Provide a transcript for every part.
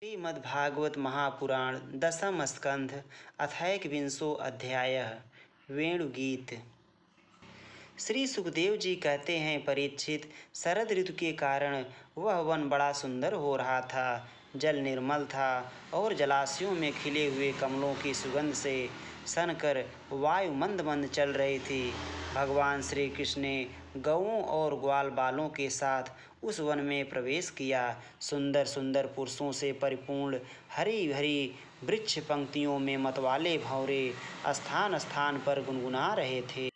श्रीमद्भागवत महापुराण दशम स्कंध अथैकविंशो अध्याय वेणुगीत। श्री सुखदेव जी कहते हैं, परीक्षित, शरद ऋतु के कारण वह वन बड़ा सुंदर हो रहा था। जल निर्मल था और जलाशयों में खिले हुए कमलों की सुगंध से सनकर वायु मंद मंद चल रही थी। भगवान श्री कृष्ण ने गौओं और ग्वाल बालों के साथ उस वन में प्रवेश किया। सुंदर सुंदर पुरुषों से परिपूर्ण हरी भरी वृक्ष पंक्तियों में मतवाले भंवरे स्थान स्थान पर गुनगुना रहे थे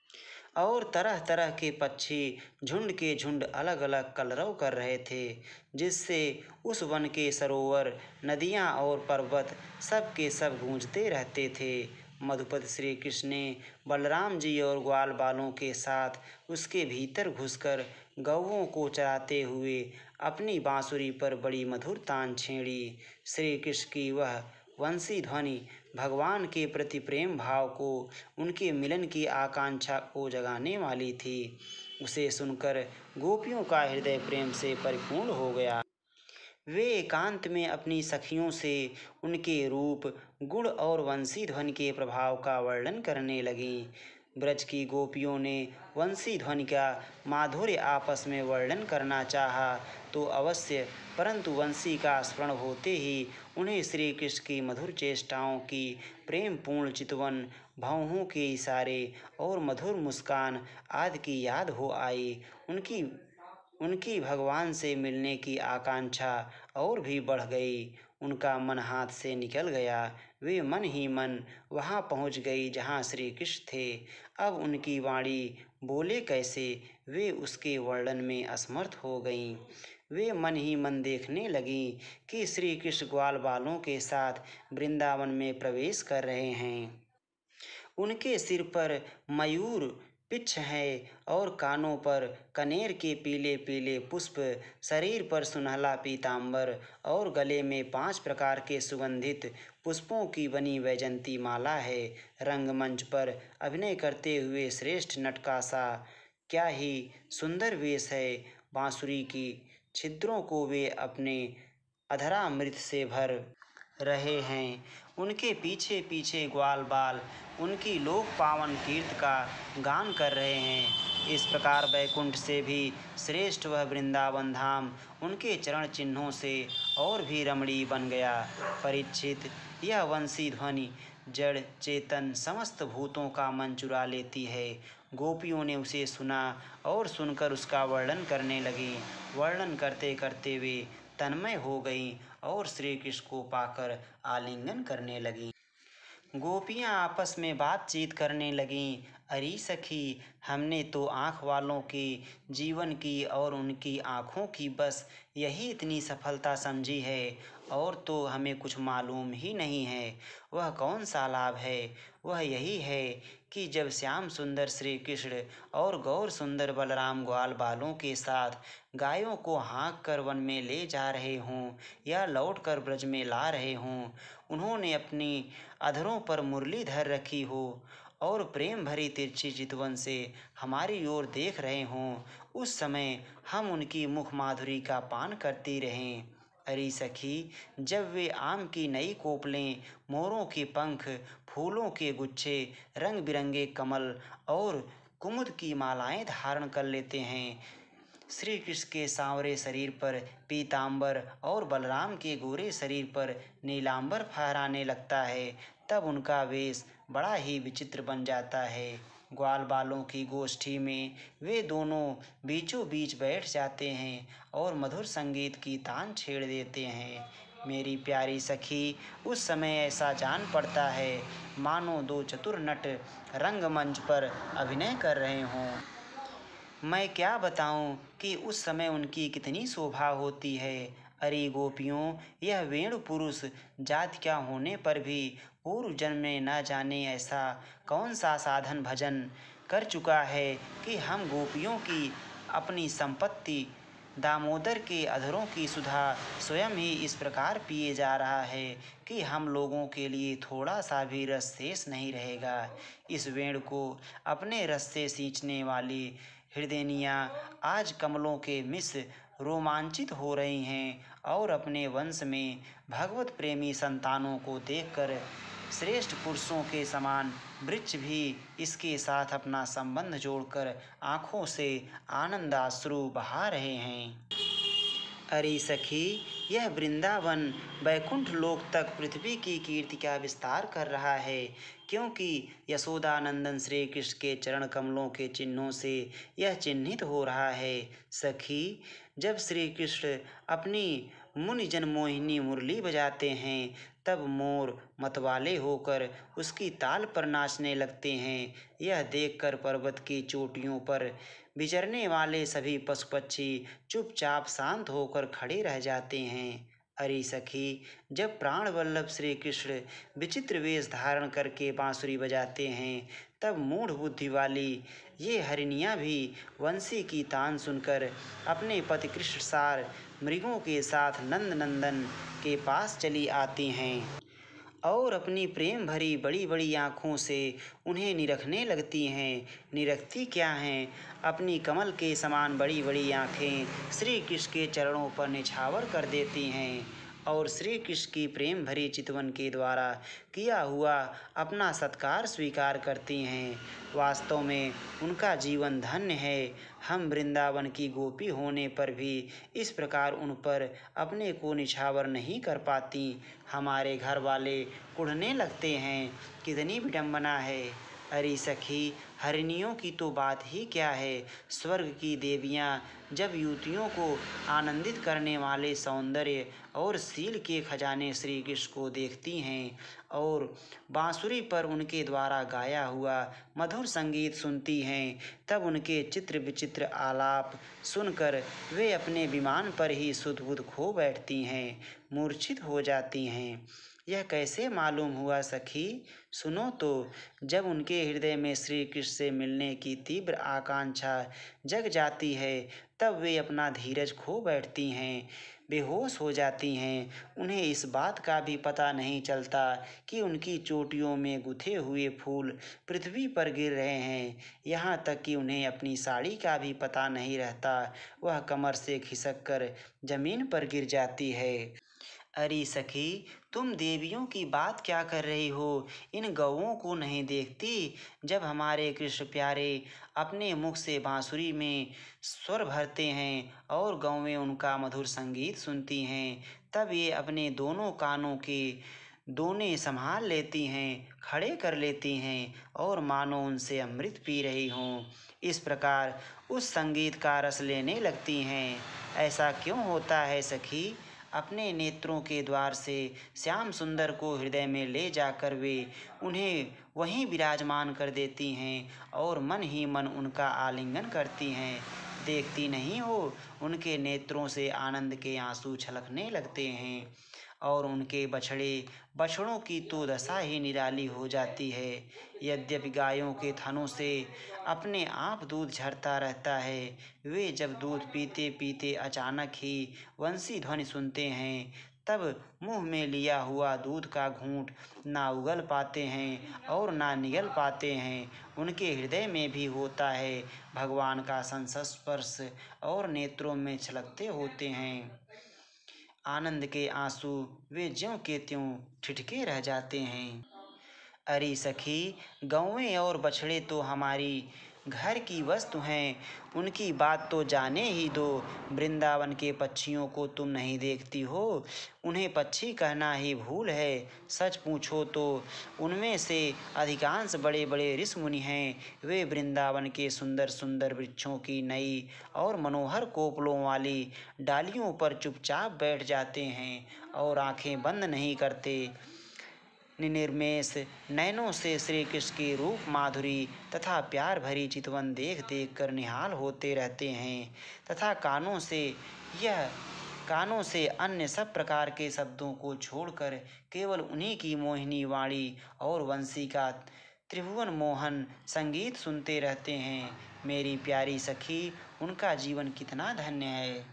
और तरह तरह के पक्षी झुंड के झुंड अलग अलग कलरव कर रहे थे, जिससे उस वन के सरोवर, नदियाँ और पर्वत सब के सब गूंजते रहते थे। मधुपति श्री कृष्ण ने बलराम जी और ग्वाल बालों के साथ उसके भीतर घुसकर गौओं को चराते हुए अपनी बांसुरी पर बड़ी मधुर तान छेड़ी। श्री कृष्ण की वह वंशी ध्वनि भगवान के प्रति प्रेम भाव को, उनके मिलन की आकांक्षा को जगाने वाली थी। उसे सुनकर गोपियों का हृदय प्रेम से परिपूर्ण हो गया। वे एकांत में अपनी सखियों से उनके रूप, गुण और वंशी ध्वनि के प्रभाव का वर्णन करने लगीं। ब्रज की गोपियों ने वंशी ध्वनि का माधुर्य आपस में वर्णन करना चाहा तो अवश्य, परंतु वंशी का स्मरण होते ही उन्हें श्री कृष्ण की मधुर चेष्टाओं की, प्रेमपूर्ण चितवन, भौहों के इशारे और मधुर मुस्कान आदि की याद हो आई। उनकी भगवान से मिलने की आकांक्षा और भी बढ़ गई। उनका मन हाथ से निकल गया। वे मन ही मन वहाँ पहुँच गई जहाँ श्री कृष्ण थे। अब उनकी वाणी बोले कैसे, वे उसके वर्णन में असमर्थ हो गईं। वे मन ही मन देखने लगीं कि श्री कृष्ण ग्वाल बालों के साथ वृंदावन में प्रवेश कर रहे हैं। उनके सिर पर मयूर पिच्छ है और कानों पर कनेर के पीले पीले पुष्प, शरीर पर सुनहला पीतांबर और गले में 5 प्रकार के सुगंधित पुष्पों की बनी वैजंती माला है। रंगमंच पर अभिनय करते हुए श्रेष्ठ नट का सा क्या ही सुंदर वेश है। बांसुरी की छिद्रों को वे अपने अधरामृत से भर रहे हैं। उनके पीछे पीछे ग्वाल बाल उनकी लोक पावन कीर्ति का गान कर रहे हैं। इस प्रकार वैकुंठ से भी श्रेष्ठ वह वृंदावन धाम उनके चरण चिन्हों से और भी रमणीय बन गया। परीक्षित, यह वंशी ध्वनि जड़ चेतन समस्त भूतों का मन चुरा लेती है। गोपियों ने उसे सुना और सुनकर उसका वर्णन करने लगी। वर्णन करते करते वे तन्मय हो गईं और श्री कृष्ण को पाकर आलिंगन करने लगीं। गोपियाँ आपस में बातचीत करने लगीं। अरे सखी, हमने तो आँख वालों के जीवन की और उनकी आँखों की बस यही इतनी सफलता समझी है, और तो हमें कुछ मालूम ही नहीं है। वह कौन सा लाभ है? वह यही है कि जब श्याम सुंदर श्री कृष्ण और गौर सुंदर बलराम ग्वाल बालों के साथ गायों को हाँक कर वन में ले जा रहे हों या लौट कर ब्रज में ला रहे हों, उन्होंने अपनी अधरों पर मुरली धर रखी हो और प्रेम भरी तिरछी चितवन से हमारी ओर देख रहे हों, उस समय हम उनकी मुख माधुरी का पान करती रहें। अरे सखी, जब वे आम की नई कोपलें, मोरों के पंख, फूलों के गुच्छे, रंग बिरंगे कमल और कुमुद की मालाएं धारण कर लेते हैं, श्री कृष्ण के सांवरे शरीर पर पीतांबर और बलराम के गोरे शरीर पर नीलांबर फहराने लगता है, तब उनका वेश बड़ा ही विचित्र बन जाता है। ग्वाल बालों की गोष्ठी में वे दोनों बीचों बीच बैठ जाते हैं और मधुर संगीत की तान छेड़ देते हैं। मेरी प्यारी सखी, उस समय ऐसा जान पड़ता है मानो 2 चतुर नट रंगमंच पर अभिनय कर रहे हों। मैं क्या बताऊं कि उस समय उनकी कितनी शोभा होती है। अरे गोपियों, यह वेणु पुरुष जाति क्या होने पर भी पूर्व जन्म में न जाने ऐसा कौन सा साधन भजन कर चुका है कि हम गोपियों की अपनी संपत्ति दामोदर के अधरों की सुधा स्वयं ही इस प्रकार पिए जा रहा है कि हम लोगों के लिए थोड़ा सा भी रस शेष नहीं रहेगा। इस वेण को अपने रस से सींचने वाली हृदयनियाँ आज कमलों के मिस रोमांचित हो रही हैं और अपने वंश में भगवत प्रेमी संतानों को देखकर श्रेष्ठ पुरुषों के समान वृक्ष भी इसके साथ अपना संबंध जोड़कर आँखों से आनंदाश्रु बहा रहे हैं। अरे सखी, यह वृंदावन वैकुंठ लोक तक पृथ्वी की कीर्ति का विस्तार कर रहा है, क्योंकि यशोदानंदन श्री कृष्ण के चरण कमलों के चिन्हों से यह चिन्हित हो रहा है। सखी, जब श्री कृष्ण अपनी मुनिजन मोहिनी मुरली बजाते हैं तब मोर मतवाले होकर उसकी ताल पर नाचने लगते हैं। यह देखकर पर्वत की चोटियों पर विचरने वाले सभी पशु पक्षी चुपचाप शांत होकर खड़े रह जाते हैं। अरे सखी, जब प्राण वल्लभ श्री कृष्ण विचित्र वेश धारण करके बांसुरी बजाते हैं तब मूढ़ बुद्धि वाली ये हरिणियाँ भी वंशी की तान सुनकर अपने पति कृष्ण सार मृगों के साथ नंद नंदन के पास चली आती हैं और अपनी प्रेम भरी बड़ी बड़ी आँखों से उन्हें निरखने लगती हैं। निरखती क्या हैं, अपनी कमल के समान बड़ी बड़ी आँखें श्री कृष्ण के चरणों पर निछावर कर देती हैं और श्री कृष्ण की प्रेम भरी चितवन के द्वारा किया हुआ अपना सत्कार स्वीकार करती हैं। वास्तव में उनका जीवन धन्य है। हम वृंदावन की गोपी होने पर भी इस प्रकार उन पर अपने को निछावर नहीं कर पाती। हमारे घर वाले कुढ़ने लगते हैं, कितनी विडंबना है। अरे सखी, हरिणियों की तो बात ही क्या है। स्वर्ग की देवियाँ जब युवतियों को आनंदित करने वाले सौंदर्य और शील के खजाने श्री कृष्ण को देखती हैं और बांसुरी पर उनके द्वारा गाया हुआ मधुर संगीत सुनती हैं, तब उनके चित्र विचित्र आलाप सुनकर वे अपने विमान पर ही सुध बुध खो बैठती हैं, मूर्छित हो जाती हैं। यह कैसे मालूम हुआ सखी? सुनो तो, जब उनके हृदय में श्री कृष्ण से मिलने की तीव्र आकांक्षा जग जाती है तब वे अपना धीरज खो बैठती हैं, बेहोश हो जाती हैं। उन्हें इस बात का भी पता नहीं चलता कि उनकी चोटियों में गुथे हुए फूल पृथ्वी पर गिर रहे हैं। यहाँ तक कि उन्हें अपनी साड़ी का भी पता नहीं रहता, वह कमर से खिसक कर जमीन पर गिर जाती है। अरे सखी, तुम देवियों की बात क्या कर रही हो? इन गौओं को नहीं देखती? जब हमारे कृष्ण प्यारे अपने मुख से बांसुरी में स्वर भरते हैं और गौवें उनका मधुर संगीत सुनती हैं, तब ये अपने दोनों कानों के दोने संभाल लेती हैं, खड़े कर लेती हैं और मानो उनसे अमृत पी रही हों। इस प्रकार उस संगीत का रस लेने लगती हैं। ऐसा क्यों होता है सखी? अपने नेत्रों के द्वार से श्याम सुंदर को हृदय में ले जाकर वे उन्हें वहीं विराजमान कर देती हैं और मन ही मन उनका आलिंगन करती हैं। देखती नहीं हो, उनके नेत्रों से आनंद के आंसू छलकने लगते हैं और उनके बछड़ों की तो दशा ही निराली हो जाती है। यद्यपि गायों के थनों से अपने आप दूध झरता रहता है, वे जब दूध पीते पीते अचानक ही वंशी ध्वनि सुनते हैं तब मुंह में लिया हुआ दूध का घूंट ना उगल पाते हैं और ना निगल पाते हैं। उनके हृदय में भी होता है भगवान का संस्पर्श और नेत्रों में छलकते होते हैं आनंद के आंसू। वे ज्यों के त्यों ठिठके रह जाते हैं। अरे सखी, गौवें और बछड़े तो हमारी घर की वस्तु हैं, उनकी बात तो जाने ही दो। वृंदावन के पक्षियों को तुम नहीं देखती हो, उन्हें पक्षी कहना ही भूल है। सच पूछो तो उनमें से अधिकांश बड़े बड़े ऋषि मुनि हैं। वे वृंदावन के सुंदर सुंदर वृक्षों की नई और मनोहर कोपलों वाली डालियों पर चुपचाप बैठ जाते हैं और आंखें बंद नहीं करते। निर्मेष नयनों से श्री कृष्ण की रूप माधुरी तथा प्यार भरी चितवन देख देख कर निहाल होते रहते हैं तथा कानों से अन्य सब प्रकार के शब्दों को छोड़कर केवल उन्हीं की मोहिनी वाणी और वंशी का त्रिभुवन मोहन संगीत सुनते रहते हैं। मेरी प्यारी सखी, उनका जीवन कितना धन्य है।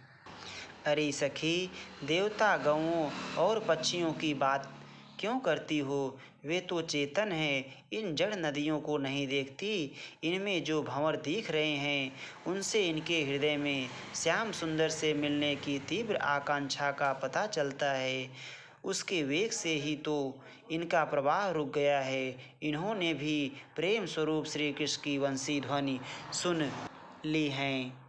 अरे सखी, देवता गौओं और पक्षियों की बात क्यों करती हो? वे तो चेतन हैं, इन जड़ नदियों को नहीं देखती? इनमें जो भंवर दिख रहे हैं, उनसे इनके हृदय में श्याम सुंदर से मिलने की तीव्र आकांक्षा का पता चलता है। उसके वेग से ही तो इनका प्रवाह रुक गया है। इन्होंने भी प्रेम स्वरूप श्री कृष्ण की वंशी ध्वनि सुन ली है।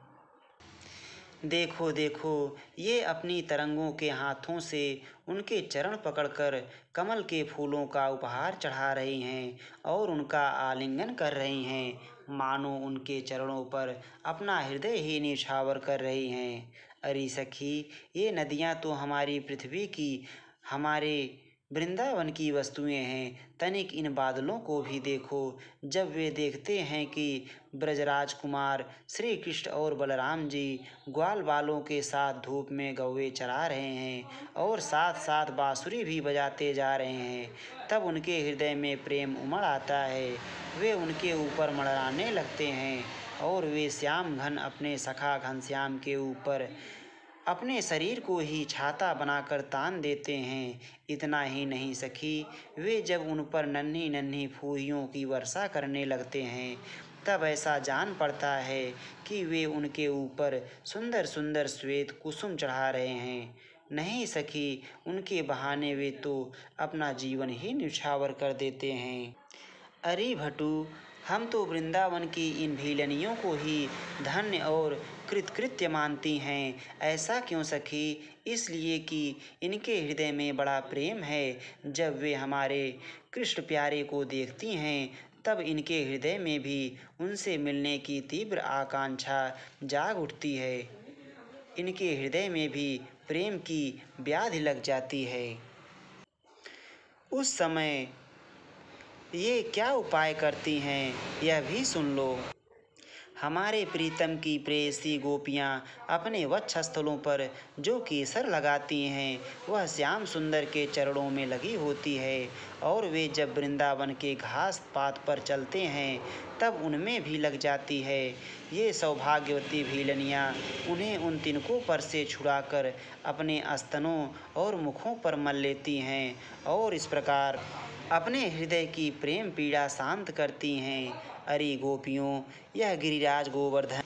देखो देखो, ये अपनी तरंगों के हाथों से उनके चरण पकड़कर कमल के फूलों का उपहार चढ़ा रही हैं और उनका आलिंगन कर रही हैं, मानो उनके चरणों पर अपना हृदय ही न्यौछावर कर रही हैं। अरे सखी, ये नदियाँ तो हमारी पृथ्वी की, हमारे वृंदावन की वस्तुएं हैं। तनिक इन बादलों को भी देखो। जब वे देखते हैं कि ब्रजराज कुमार श्री कृष्ण और बलराम जी ग्वाल बालों के साथ धूप में गौवे चरा रहे हैं और साथ साथ बांसुरी भी बजाते जा रहे हैं, तब उनके हृदय में प्रेम उमड़ आता है। वे उनके ऊपर मंडराने लगते हैं और वे श्याम घन अपने सखा घनश्याम के ऊपर अपने शरीर को ही छाता बनाकर तान देते हैं। इतना ही नहीं सखी, वे जब उन पर नन्ही नन्ही फूहियों की वर्षा करने लगते हैं, तब ऐसा जान पड़ता है कि वे उनके ऊपर सुंदर सुंदर श्वेत कुसुम चढ़ा रहे हैं। नहीं सखी, उनके बहाने वे तो अपना जीवन ही न्यौछावर कर देते हैं। अरे भटू, हम तो वृंदावन की इन भीलनियों को ही धन्य और कृतकृत्य मानती हैं। ऐसा क्यों सखी? इसलिए कि इनके हृदय में बड़ा प्रेम है। जब वे हमारे कृष्ण प्यारे को देखती हैं, तब इनके हृदय में भी उनसे मिलने की तीव्र आकांक्षा जाग उठती है। इनके हृदय में भी प्रेम की व्याधि लग जाती है। उस समय ये क्या उपाय करती हैं, यह भी सुन लो। हमारे प्रीतम की प्रेयसी गोपियाँ अपने वक्षस्थलों पर जो केसर लगाती हैं, वह श्याम सुंदर के चरणों में लगी होती है, और वे जब वृंदावन के घास पात पर चलते हैं, तब उनमें भी लग जाती है। ये सौभाग्यवती भीलनियाँ उन्हें उन तिनकों पर से छुड़ाकर अपने स्तनों और मुखों पर मल लेती हैं और इस प्रकार अपने हृदय की प्रेम पीड़ा शांत करती हैं। अरे गोपियों, यह गिरिराज गोवर्धन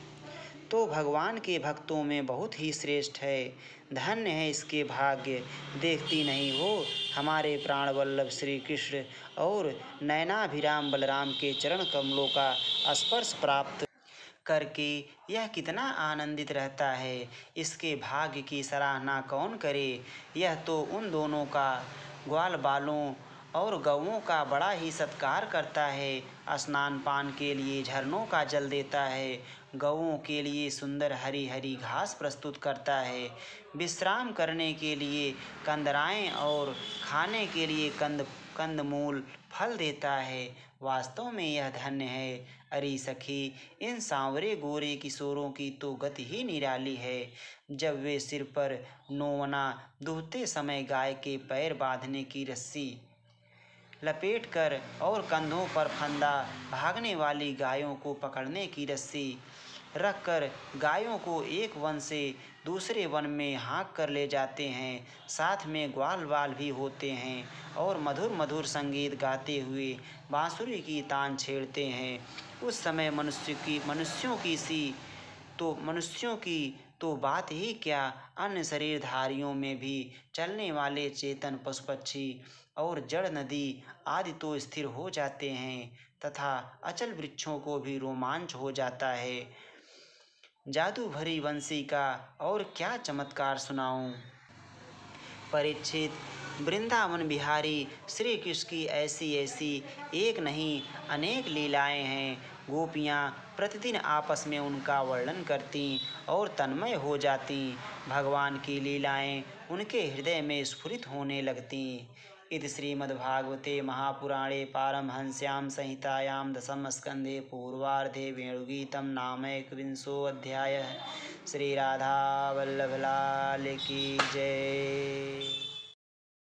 तो भगवान के भक्तों में बहुत ही श्रेष्ठ है। धन्य है इसके भाग्य। देखती नहीं हो, हमारे प्राण वल्लभ श्री कृष्ण और नयनाभिराम बलराम के चरण कमलों का स्पर्श प्राप्त करके यह कितना आनंदित रहता है। इसके भाग्य की सराहना कौन करे? यह तो उन दोनों का, ग्वाल बालों और गौओं का बड़ा ही सत्कार करता है। स्नान पान के लिए झरनों का जल देता है, गौओं के लिए सुंदर हरी हरी घास प्रस्तुत करता है, विश्राम करने के लिए कंदराएं और खाने के लिए कंदमूल फल देता है। वास्तव में यह धन्य है। अरे सखी, इन सांवरे गोरे किशोरों की तो गति ही निराली है। जब वे सिर पर नोवना दूहते समय गाय के पैर बांधने की रस्सी लपेटकर और कंधों पर फंदा भागने वाली गायों को पकड़ने की रस्सी रखकर गायों को एक वन से दूसरे वन में हाँक कर ले जाते हैं। साथ में ग्वाल बाल भी होते हैं और मधुर मधुर संगीत गाते हुए बांसुरी की तान छेड़ते हैं। उस समय मनुष्यों की तो बात ही क्या, अन्य शरीरधारियों में भी चलने वाले चेतन पशु पक्षी और जड़ नदी आदि तो स्थिर हो जाते हैं तथा अचल वृक्षों को भी रोमांच हो जाता है। जादू भरी वंशी का और क्या चमत्कार सुनाऊं? परीक्षित, वृंदावन बिहारी श्री कृष्ण की ऐसी ऐसी एक नहीं अनेक लीलाएं हैं। गोपियाँ प्रतिदिन आपस में उनका वर्णन करती और तन्मय हो जाती। भगवान की लीलाएं उनके हृदय में स्फुरित होने लगती। इति श्रीमद्भागवते महापुराणे पारमहंस्यां संहितायां दशम स्कंधे पूर्वार्धे वेणुगीतं नाम एकविंशोऽध्यायः। श्री राधा वल्लभ लाल की जय।